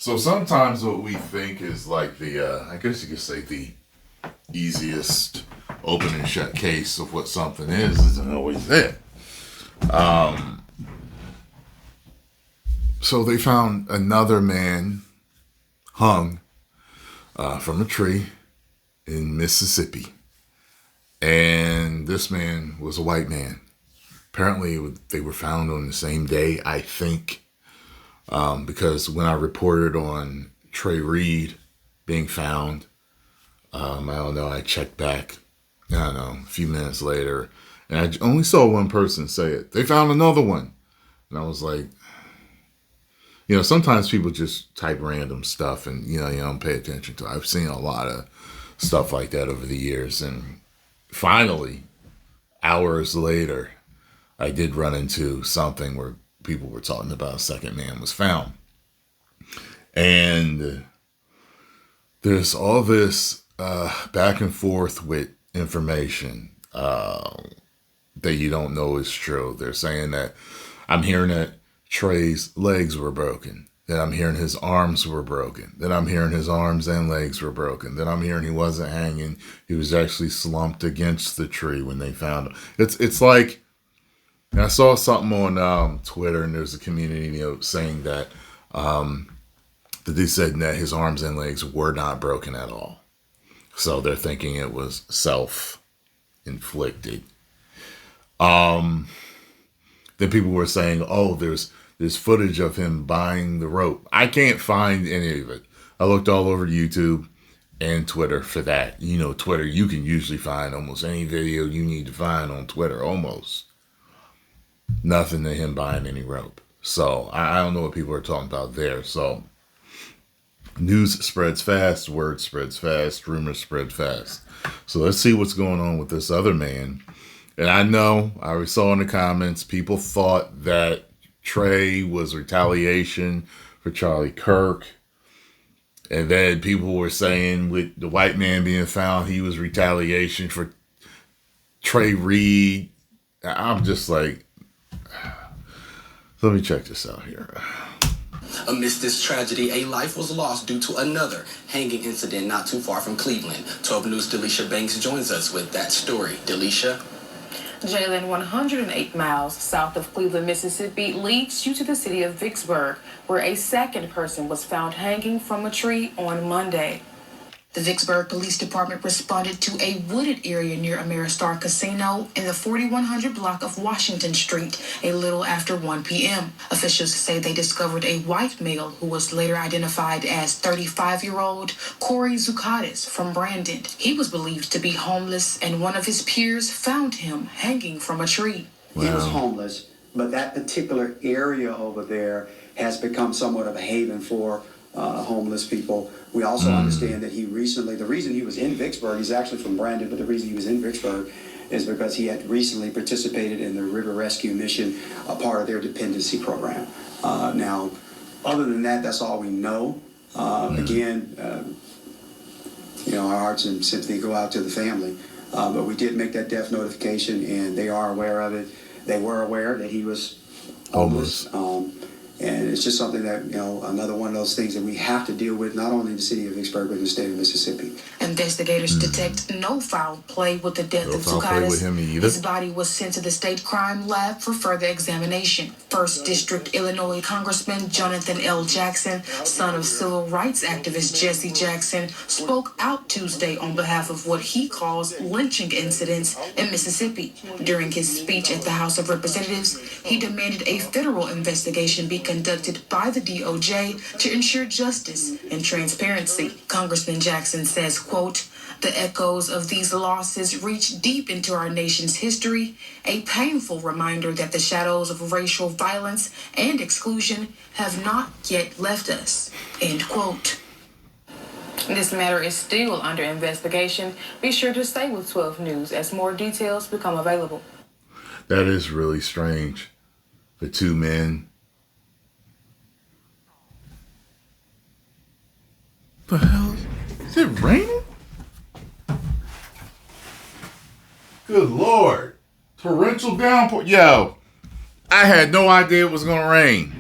So sometimes what we think is like I guess you could say the easiest open and shut case of what something is isn't always it. Um, so they found another man hung from a tree in Mississippi. And this man was a white man. Apparently, they were found on the same day, I think, because when I reported on Trey Reed being found, I don't know, I checked back, I don't know, a few minutes later, and I only saw one person say it. They found another one. And I was like, sometimes people just type random stuff and, you don't pay attention to it. I've seen a lot of stuff like that over the years. And finally, hours later, I did run into something where people were talking about a second man was found. And there's all this back and forth with information that you don't know is true. They're saying that I'm hearing that Trey's legs were broken. Then I'm hearing his arms were broken. Then I'm hearing his arms and legs were broken. Then I'm hearing he wasn't hanging. He was actually slumped against the tree when they found him. It's like, I saw something on Twitter, and there's a community saying that they said that his arms and legs were not broken at all. So they're thinking it was self-inflicted. Then people were saying, oh, there's footage of him buying the rope. I can't find any of it. I looked all over YouTube and Twitter for that. Twitter, you can usually find almost any video you need to find on Twitter, almost. Nothing to him buying any rope. So I don't know what people are talking about there. So news spreads fast, word spreads fast, rumors spread fast. So let's see what's going on with this other man. And I know, I already saw in the comments, people thought that Trey was retaliation for Charlie Kirk. And then people were saying with the white man being found, he was retaliation for Trey Reed. I'm just like, let me check this out here. Amidst this tragedy, a life was lost due to another hanging incident not too far from Cleveland. 12 News' Delisha Banks joins us with that story. Delisha? Jalen, 108 miles south of Cleveland, Mississippi, leads you to the city of Vicksburg, where a second person was found hanging from a tree on Monday. The Vicksburg Police Department responded to a wooded area near Ameristar Casino in the 4100 block of Washington Street a little after 1 p.m. Officials say they discovered a white male who was later identified as 35-year-old Corey Zucatis from Brandon. He was believed to be homeless, and one of his peers found him hanging from a tree. Wow. He was homeless, but that particular area over there has become somewhat of a haven for homeless people. We also understand that the reason he was in Vicksburg, he's actually from Brandon, but the reason he was in Vicksburg is because he had recently participated in the River Rescue Mission, a part of their dependency program. Now, other than that, that's all we know. Again, our hearts and sympathy go out to the family. But we did make that death notification, and they are aware of it. They were aware that he was homeless. And it's just something that, another one of those things that we have to deal with, not only in the city of Vicksburg, but in the state of Mississippi. Investigators detect no foul play with the death of Zucatis. His body was sent to the state crime lab for further examination. First District Illinois Congressman Jonathan L. Jackson, son of civil rights activist Jesse Jackson, spoke out Tuesday on behalf of what he calls lynching incidents in Mississippi. During his speech at the House of Representatives, he demanded a federal investigation be conducted by the DOJ to ensure justice and transparency. Congressman Jackson says, quote, "The echoes of these losses reach deep into our nation's history, a painful reminder that the shadows of racial violence and exclusion have not yet left us," end quote. This matter is still under investigation. Be sure to stay with 12 News as more details become available. That is really strange. The two men. The hell? Is it raining? Good Lord. Torrential downpour. Yo, I had no idea it was going to rain.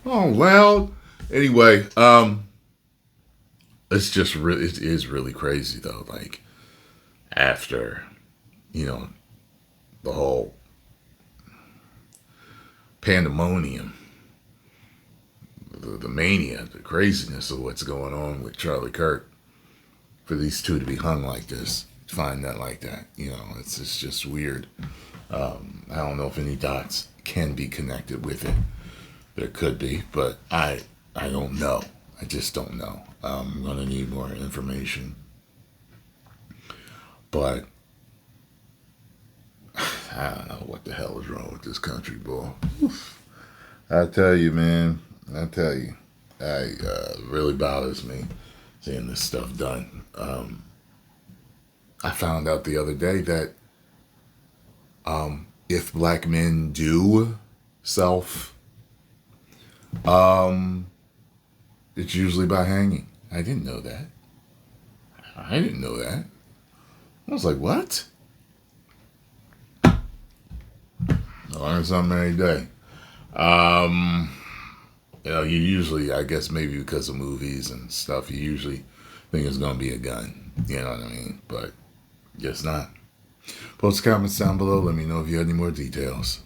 Oh, loud. Anyway, it's just really, it is really crazy though. Like after, the whole pandemonium, the mania, the craziness of what's going on with Charlie Kirk, for these two to be hung like this, find that like that, it's just weird. I don't know if any dots can be connected with it. There could be, but I don't know. I just don't know. I'm gonna need more information. But I don't know what the hell is wrong with this country, boy. I tell you, man. It really bothers me seeing this stuff done. I found out the other day that if black men do self, it's usually by hanging. I didn't know that. I was like, what? I learn something every day. You usually, I guess maybe because of movies and stuff, you usually think it's going to be a gun. You know what I mean? But guess not. Post comments down below. Let me know if you have any more details.